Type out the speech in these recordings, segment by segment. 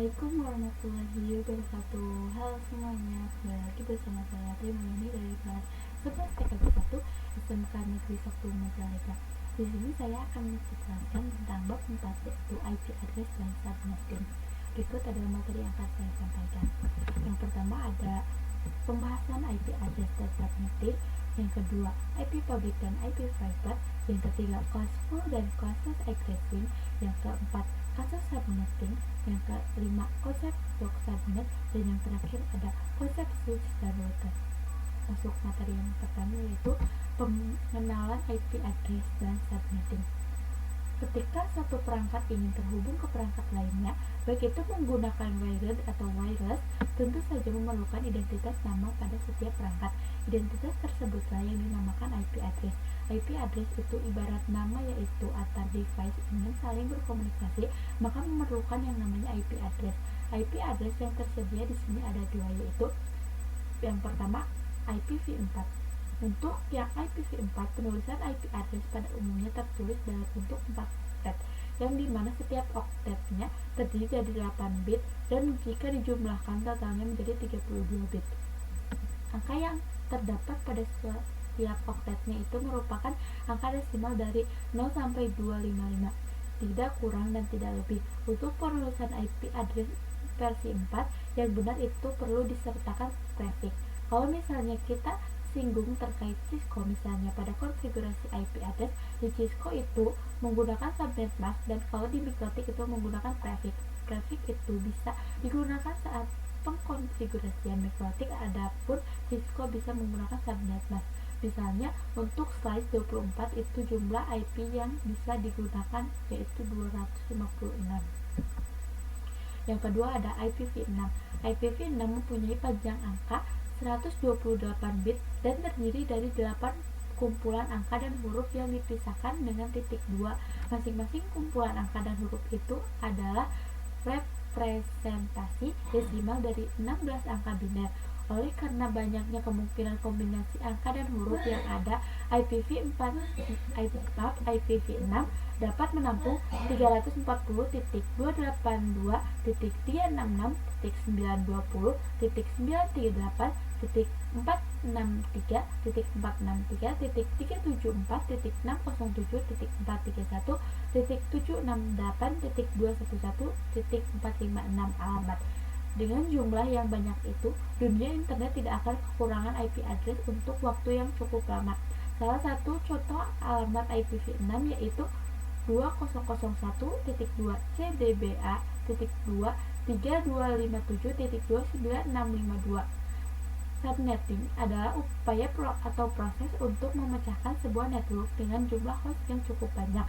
Assalamualaikum warahmatullahi wabarakatuh. Halo semuanya, kembali lagi bersama saya Trimani dari kelas 11 TKB 1 SMK Negeri 1 Majalengka. Di sini saya akan menjelaskan tentang bab 4 yaitu IP address dan subnetting. Berikut adalah materi yang akan saya sampaikan. Yang pertama ada pembahasan IP address dan subnetting. Yang kedua, IP public dan IP private. Yang ketiga, kelas full dan classes addressing. Yang keempat, kasus subnetting. Yang kelima, konsep block subnet. Dan yang terakhir ada konsep switch dan router. Masuk materi yang pertama yaitu pengenalan IP address dan subnetting. Ketika satu perangkat ingin terhubung ke perangkat lainnya, baik itu menggunakan wired atau wireless, tentu saja memerlukan identitas nama pada setiap perangkat. Identitas tersebutlah yang dinamakan IP address. IP address itu ibarat nama, yaitu antar device ingin saling berkomunikasi, maka memerlukan yang namanya IP address. IP address yang tersedia di sini ada dua, yaitu yang pertama IPv4. Untuk yang IPv4, penulisan IP address pada umumnya tertulis dalam bentuk 4 oktet, yang dimana setiap oktetnya terdiri dari 8 bit, dan jika dijumlahkan totalnya menjadi 32 bit. Angka yang terdapat pada setiap oktetnya itu merupakan angka desimal dari 0 sampai 255, tidak kurang dan tidak lebih. Untuk penulisan IP address versi 4 yang benar itu perlu disertakan prefix. Kalau misalnya kita singgung terkait Cisco, misalnya pada konfigurasi IP address di Cisco itu menggunakan subnet mask, dan kalau di Mikrotik itu menggunakan prefix. Prefix itu bisa digunakan saat pengkonfigurasian Mikrotik, adapun Cisco bisa menggunakan subnet mask. Misalnya untuk slice 24 itu jumlah IP yang bisa digunakan yaitu 256. Yang kedua ada IPv6. IPv6 mempunyai panjang angka 128 bit dan terdiri dari 8 kumpulan angka dan huruf yang dipisahkan dengan titik 2. Masing-masing kumpulan angka dan huruf itu adalah representasi desimal dari 16 angka biner. Oleh karena banyaknya kemungkinan kombinasi angka dan huruf yang ada, IPv6 dapat menampung 384.438.920.939.468.456.211.456 alamat. Dengan jumlah yang banyak itu, dunia internet tidak akan kekurangan IP address untuk waktu yang cukup lama. Salah satu contoh alamat IPv6 yaitu 20.1.2.cdba.2.3257.29652. Subnetting adalah upaya atau proses untuk memecahkan sebuah network dengan jumlah host yang cukup banyak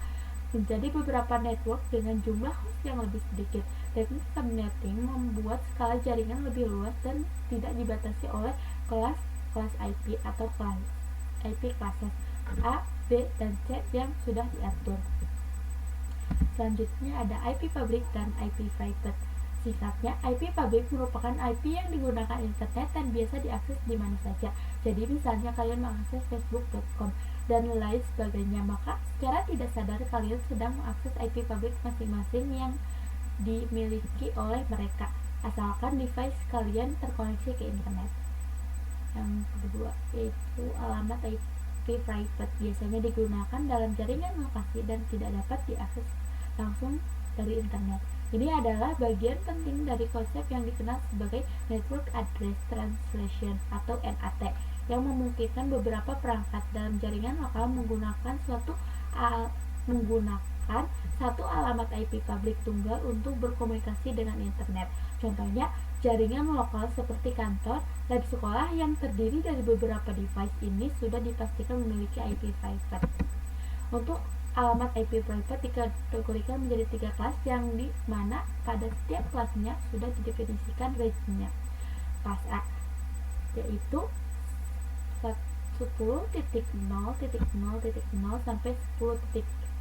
menjadi beberapa network dengan jumlah host yang lebih sedikit. Teknik subnetting membuat skala jaringan lebih luas dan tidak dibatasi oleh kelas IP atau kelas IP classes A, B, dan C yang sudah diatur. Selanjutnya ada IP public dan IP private. Singkatnya, IP public merupakan IP yang digunakan internet dan biasa diakses di mana saja. Jadi misalnya kalian mengakses facebook.com dan lain sebagainya, maka secara tidak sadar kalian sedang mengakses IP public masing-masing yang dimiliki oleh mereka, asalkan device kalian terkoneksi ke internet. Yang kedua yaitu alamat IP private, biasanya digunakan dalam jaringan lokasi dan tidak dapat diakses langsung dari internet. Ini adalah bagian penting dari konsep yang dikenal sebagai Network Address Translation atau NAT, yang memungkinkan beberapa perangkat dalam jaringan lokal menggunakan satu alamat IP publik tunggal untuk berkomunikasi dengan internet. Contohnya, jaringan lokal seperti kantor dan sekolah yang terdiri dari beberapa device ini sudah dipastikan memiliki IP private. Untuk alamat IP private dikategorikan menjadi 3 kelas, yang di mana pada setiap kelasnya sudah didefinisikan range-nya. Kelas A yaitu 10.0.0.0 sampai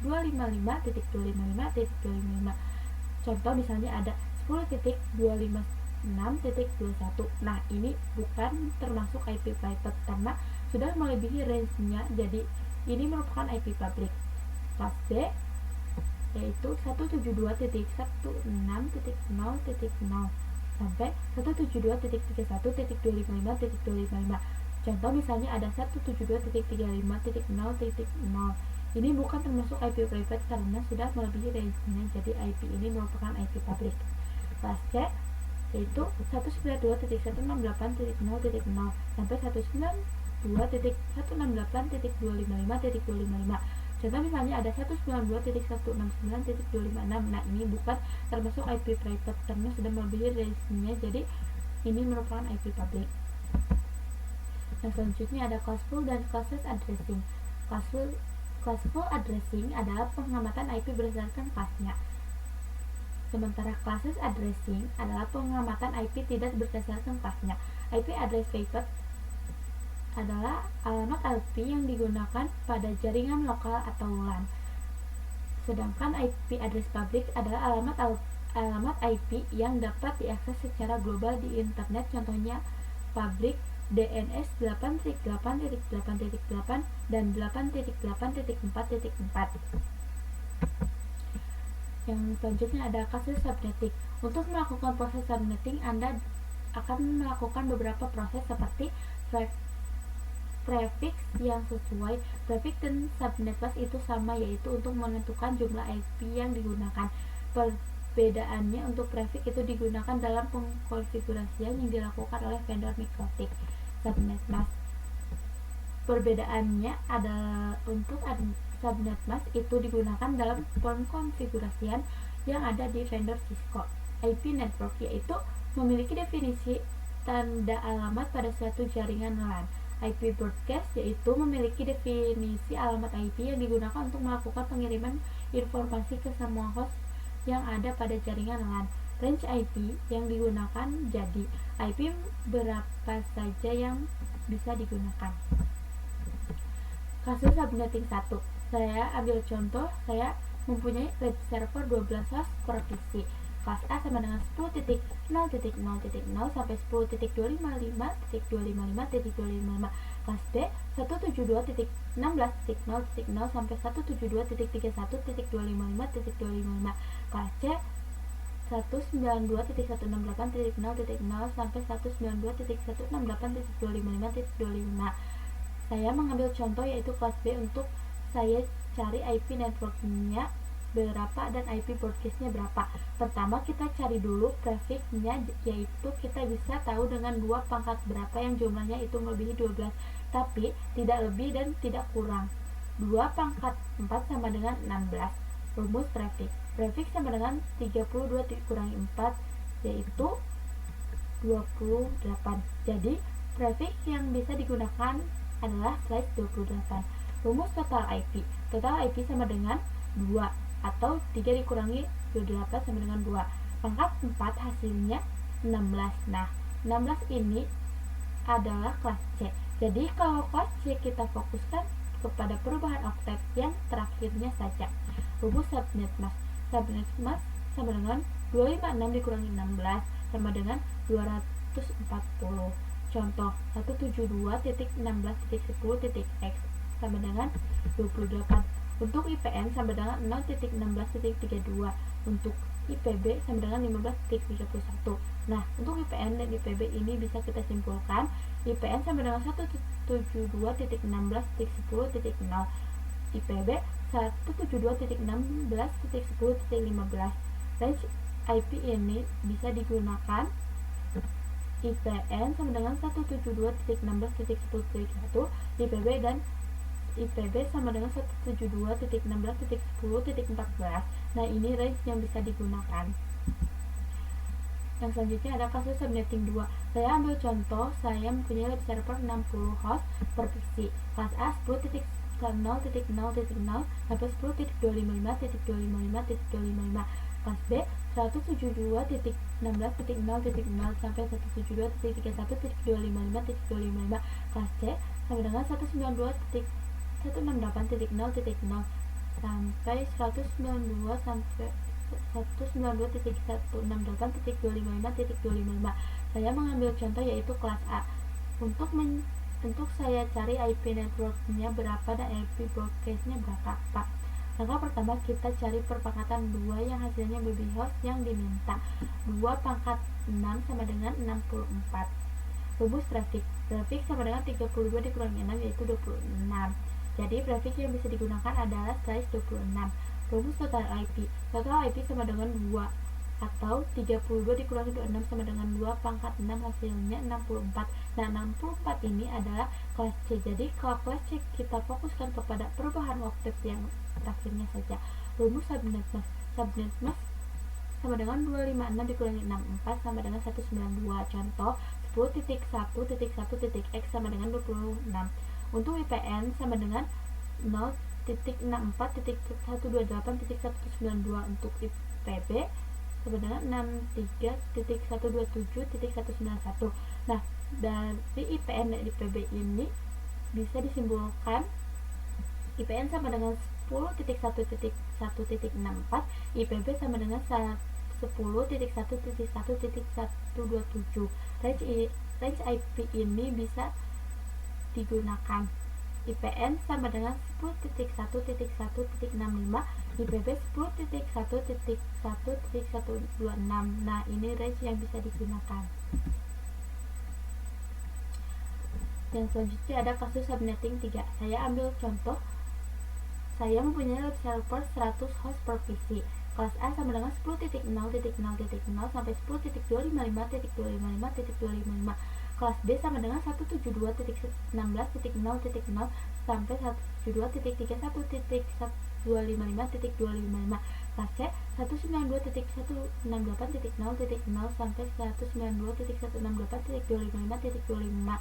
10.255.255.255. Contoh misalnya ada 10.256.21. Nah, ini bukan termasuk IP private karena sudah melebihi range-nya, jadi ini merupakan IP public. Kelas B yaitu 172.16.0.0 sampai 172.31.255.255. Contoh misalnya ada 172.35.0.0. Ini bukan termasuk IP private karena sudah melebihi range-nya, jadi IP ini merupakan IP public. Kelas C yaitu 192.168.0.0 sampai 192.168.255.255. Contoh misalnya ada 192.169.256. Nah, ini bukan termasuk IP private karena sudah melebihi range-nya, jadi ini merupakan IP public. Nah, selanjutnya ada classful dan classless addressing. Classful addressing adalah pengamatan IP berdasarkan kelasnya. Sementara classless addressing adalah pengamatan IP tidak berdasarkan kelasnya. IP address private adalah alamat IP yang digunakan pada jaringan lokal atau LAN. Sedangkan IP address public adalah alamat IP yang dapat diakses secara global di internet, contohnya public DNS 8.8.8.8 dan 8.8.4.4. Yang selanjutnya ada kasus subnetting. Untuk melakukan proses subnetting, Anda akan melakukan beberapa proses seperti prefix yang sesuai. Prefix dan subnet mask itu sama, yaitu untuk menentukan jumlah IP yang digunakan. Perbedaannya, untuk prefix itu digunakan dalam pengkonfigurasian yang dilakukan oleh vendor mikrotik. Subnet mask perbedaannya adalah untuk subnet mask itu digunakan dalam pengkonfigurasian yang ada di vendor Cisco. IP network yaitu memiliki definisi tanda alamat pada suatu jaringan LAN. IP broadcast yaitu memiliki definisi alamat IP yang digunakan untuk melakukan pengiriman informasi ke semua host yang ada pada jaringan LAN. Range IP yang digunakan, jadi IP berapa saja yang bisa digunakan. Kasus subnetting 1. Saya ambil contoh, saya mempunyai web server 12 host per PC. Kelas A sama dengan 10.0.0.0 sampai 10.255.255.255. Kelas B 172.16.0.0 sampai 172.31.255.255. Kelas C 192.168.0.0 sampai 192.168.255.255. Saya mengambil contoh yaitu kelas B untuk saya cari IP networknya berapa dan IP broadcastnya berapa. Pertama kita cari dulu prefixnya, yaitu kita bisa tahu dengan 2 pangkat berapa yang jumlahnya itu melebihi 12, tapi tidak lebih dan tidak kurang. 2 pangkat 4 sama dengan 16. Rumus prefix. Prefix sama dengan 32 dikurangi 4, yaitu 28. Jadi prefix yang bisa digunakan adalah slash 28. Rumus total IP. Total IP sama dengan 2 atau 3 dikurangi 28 sama dengan 2. Pangkat 4 hasilnya 16. Nah, 16 ini adalah kelas C. Jadi kalau kelas C kita fokuskan kepada perubahan oktet yang terakhirnya saja. Rumus subnet mask. Subnet mask sama dengan 256 dikurangi 16 sama dengan 240. Contoh 172.16.10.x sama dengan 28. Untuk IPN sama dengan 0.16.32. Untuk IPB sama dengan 15.31. Nah, untuk IPN dan IPB ini bisa kita simpulkan. IPN sama dengan 172.16.10.0. IPB 172.16.10.15. Range IP ini bisa digunakan IPN sama dengan 172.16.10.1, IPB dan IPB sama dengan 172.16.10.14. Nah, ini range yang bisa digunakan. Yang selanjutnya ada kasus subnetting 2. Saya ambil contoh, saya mempunyai web server 60 host per PC. Kelas A 10.0.0.0 sampai 10.255.255.255. Kelas B 172.16.0.0 sampai 172.31.255.255. Kelas C sama dengan 192.168.0.0 sampai 192 sampai 192.168.255.255. Saya mengambil contoh yaitu kelas A. Untuk saya cari IP networknya berapa dan IP broadcastnya berapa. Langkah pertama, kita cari perpangkatan 2 yang hasilnya baby host yang diminta. 2 pangkat 6 sama dengan 64. Rumus grafik. Grafik sama dengan 32 dikurangi 6 yaitu 26. Jadi grafik yang bisa digunakan adalah slice 26. Rumus total IP. Total IP sama dengan 2 atau 32 dikurangi 26 sama dengan 2 pangkat 6 hasilnya 64. Nah, 64 ini adalah kelas C. Jadi kalau kelas C kita fokuskan kepada perubahan oktet yang terakhirnya saja. Rumus subnet mask. Subnet mask sama dengan 256 dikurangi 64 sama dengan 192. Contoh 10.1.1.x sama dengan 26. Untuk IPN sama dengan 0.64.128.192. Untuk IPB sama dengan 63.127.191. Nah, dari IPN dan IPB ini bisa disimpulkan IPN sama dengan 10.1.1.64, IPB sama dengan 10.1.1.127. Range IP ini bisa digunakan. IPN sama dengan 10.1.1.65, IPB 10.1.1.126. Nah, ini range yang bisa digunakan. Yang selanjutnya ada kasus subnetting 3. Saya ambil contoh. Saya mempunyai web server 100 host per PC. Kelas A sama dengan 10.0.0.0 sampai 10.255.255.255. Kelas B sama dengan 172.16.0.0 sampai 172.31.155.255. Kelas C 192.168.0.0 sampai 192.168.255.255.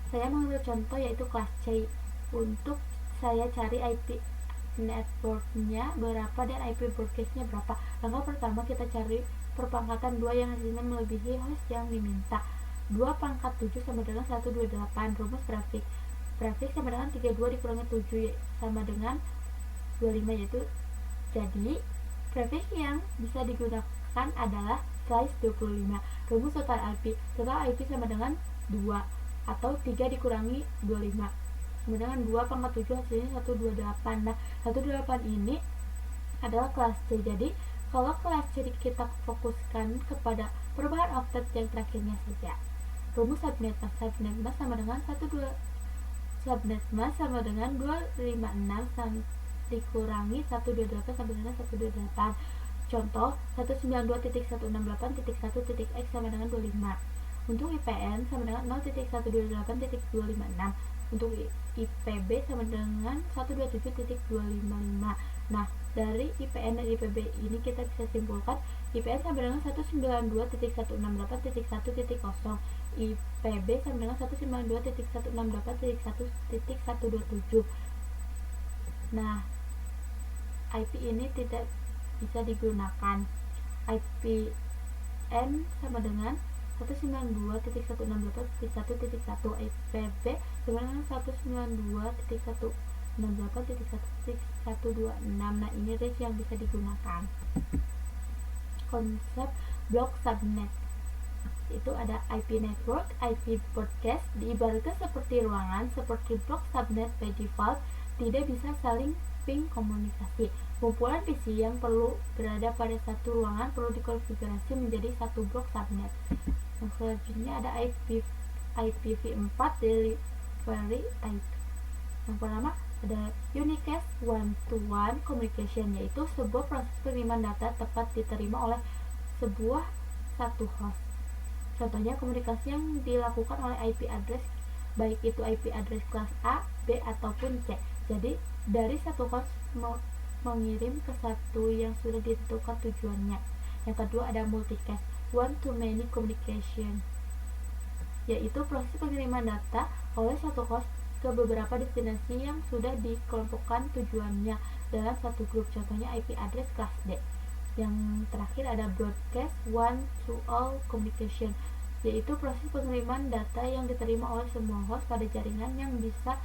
Saya mengambil contoh yaitu kelas C. Untuk saya cari IP networknya berapa dan IP broadcastnya berapa. Langkah pertama, kita cari perpangkatan 2 yang hasilnya melebihi host yang diminta. 2 pangkat 7 sama dengan 128. Rumus grafik. Grafik sama dengan 32 dikurangi 7 sama dengan 25, yaitu jadi grafik yang bisa digunakan adalah slice 25. Rumus total IP. Total IP sama dengan 2 atau 3 dikurangi 25 sama dengan 2 pangkat 7 hasilnya 128. Nah, 128 ini adalah kelas C. Jadi kalau kelas C kita fokuskan kepada perubahan oktet yang terakhirnya saja. Rumus subnet mask. Subnet mask sama dengan 12 subnet mask sama dengan 256 dikurangi 128 sama dengan 128. Contoh 192.168.1.x sama dengan 25. Untuk IPN sama dengan 0.128.256. Untuk IPB sama dengan 127.255. Nah, dari IPN dan IPB ini kita bisa simpulkan IPN sama dengan 192.168.1.0, IPB sama dengan 192.168.1.127. Nah, IP ini tidak bisa digunakan. IPN sama dengan 192.168.1.1, IPB sama dengan 192.168.1.126. Nah, ini range yang bisa digunakan. Konsep blok subnet itu ada IP network, IP broadcast. Diibaratkan seperti ruangan, seperti blok subnet by default tidak bisa saling ping komunikasi. Kumpulan PC yang perlu berada pada satu ruangan perlu dikonfigurasi menjadi satu blok subnet. Yang selanjutnya ada IPv4 delivery IP. Yang pertama ada unicast one-to-one communication, yaitu sebuah proses pengiriman data tepat diterima oleh sebuah satu host. Contohnya komunikasi yang dilakukan oleh IP address, baik itu IP address kelas A, B ataupun C. Jadi dari satu host mengirim ke satu yang sudah ditentukan tujuannya. Yang kedua ada multicast one-to-many communication, yaitu proses pengiriman data oleh satu host ke beberapa destinasi yang sudah dikelompokkan tujuannya dalam satu grup. Contohnya IP address kelas D. Yang terakhir ada broadcast one-to-all communication, yaitu proses pengiriman data yang diterima oleh semua host pada jaringan yang bisa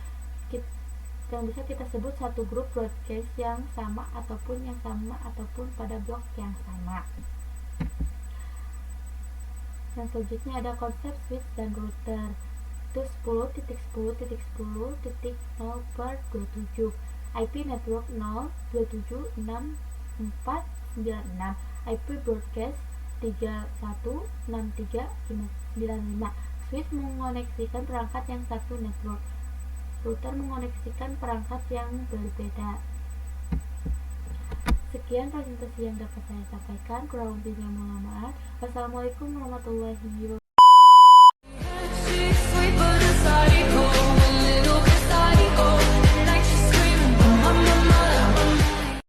kita sebut satu grup broadcast yang sama ataupun pada blok yang sama. Yang selanjutnya ada konsep switch dan router. Itu 10.10.10.0/27. IP network 0276496, IP broadcast 316395. Switch mengoneksikan perangkat yang satu network, router mengoneksikan perangkat yang berbeda. Sekian presentasi yang dapat saya sampaikan, kurang lebihnya mohon maaf. Wassalamualaikum warahmatullahi wabarakatuh.